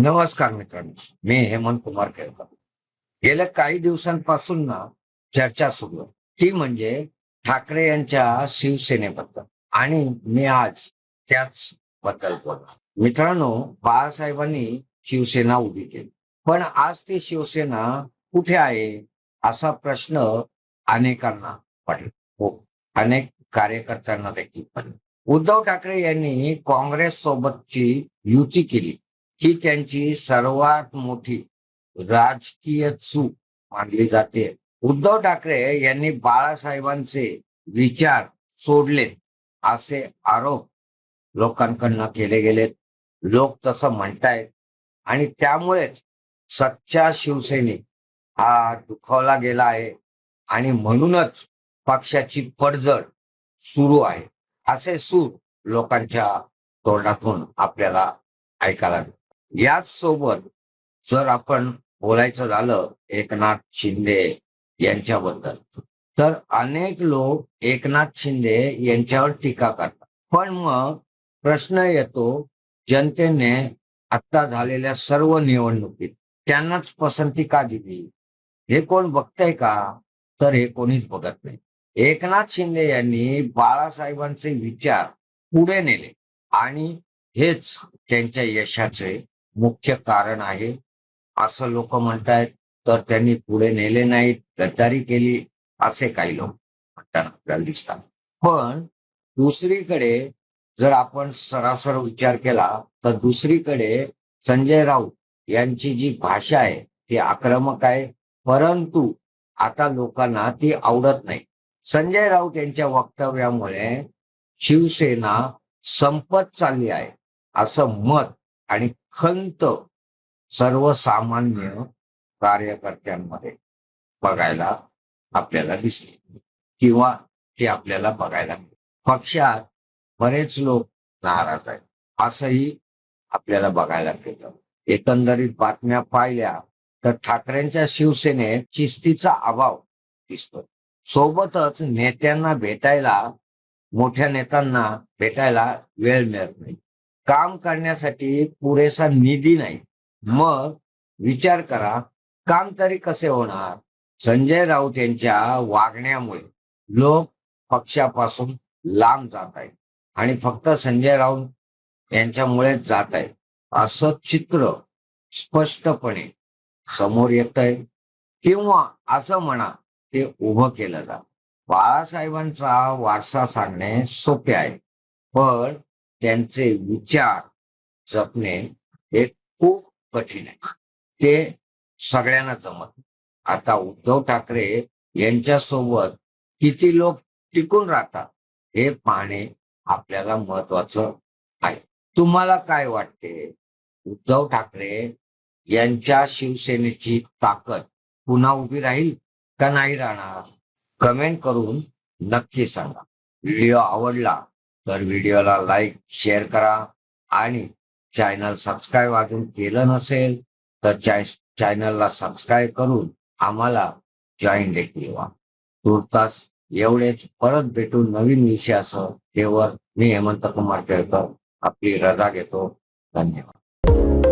नमस्कार मित्रांनो, मी हेमंत कुमार केळकर. गेल्या काही दिवसांपासून ना चर्चा सुरू आहे. ती म्हणजे ठाकरे यांच्या शिवसेनेबद्दल आणि मी आज त्याच बद्दल बोलणार. मित्रांनो, बाळासाहेबांनी शिवसेना उभी केली, पण आज ती शिवसेना कुठे आहे असा प्रश्न अनेकांना पडला. हो, अनेक कार्यकर्त्यांना देखील पडला. उद्धव ठाकरे यांनी काँग्रेस सोबतची युती केली ही त्यांची सर्वात मोठी राजकीय चूक मानली जाते. उद्धव ठाकरे यांनी बाळासाहेबांचे विचार सोडले असे आरोप लोकांकडनं केले गेलेत. लोक तसं म्हणतायत आणि त्यामुळेच सच्चा शिवसैनिक हा दुखावला गेला आहे आणि म्हणूनच पक्षाची पडझड सुरू आहे असे सूर लोकांच्या तोंडातून आपल्याला ऐकायला मिळतात. याच सोबत जर आपण बोलायचं झालं एकनाथ शिंदे यांच्याबद्दल, तर अनेक लोक एकनाथ शिंदे यांच्यावर टीका करतात. पण मग प्रश्न येतो, जनतेने आता झालेल्या सर्व निवडणुकीत त्यांनाच पसंती का दिली? हे कोण बघतंय का? तर हे कोणीच बघत नाही. एकनाथ शिंदे यांनी बाळासाहेबांचे विचार पुढे नेले आणि हेच त्यांच्या यशाचे मुख्य कारण आहे असं लोक म्हणतायत. तर त्यांनी पुढे नेले नाहीत, गद्दारी केली असे काही लोक म्हणताना आपल्याला दिसतात. पण दुसरीकडे जर आपण सरासर विचार केला तर दुसरीकडे संजय राऊत यांची जी भाषा आहे ती आक्रमक आहे, परंतु आता लोकांना ती आवडत नाही. संजय राऊत यांच्या वक्तव्यामुळे शिवसेना संपत चालली आहे असं मत आणि खंत सर्वसामान्य कार्यकर्त्यांमध्ये बघायला आपल्याला दिसते किंवा ते आपल्याला बघायला मिळते. पक्षात बरेच लोक नाराज आहेत असंही आपल्याला बघायला मिळतं. एकंदरीत बातम्या पाहिल्या तर ठाकरेंच्या शिवसेनेत शिस्तीचा अभाव दिसतो. सोबतच नेत्यांना भेटायला, मोठ्या नेत्यांना भेटायला वेळ मिळत नाही. काम करण्यासाठी पुरेसा निधी नाही. मग विचार करा, काम तरी कसे होणार? संजय राऊत यांच्या वागण्यामुळे लोक पक्षापासून लांब जात आहेत आणि फक्त संजय राऊत यांच्यामुळेच जात आहेत असं चित्र स्पष्टपणे समोर येत आहे. किंवा असं म्हणा, ते उभं केलं जात. बाळासाहेबांचा वारसा सांगणे सोपे आहे, पण त्यांचे विचार जपणे हे खूप कठीण आहे. ते सगळ्यांना जमत. आता उद्धव ठाकरे यांच्यासोबत किती लोक टिकून राहतात हे पाहणे आपल्याला महत्वाचं आहे. तुम्हाला काय वाटते? उद्धव ठाकरे यांच्या शिवसेनेची ताकद पुन्हा उभी राहील का नाही राहणार? कमेंट करून नक्की सांगा. व्हिडिओ आवडला तर व्हिडिओला लाईक, शेअर करा आणि चॅनल सबस्क्राईब अजून केलं नसेल तर चॅनलला सबस्क्राईब करून आम्हाला जॉईन देखील व्हा. तुर्तास एवढेच. परत भेटू नवीन विषयासह. तेव्हा मी हेमंत कुमार केळकर आपली रजा घेतो. धन्यवाद.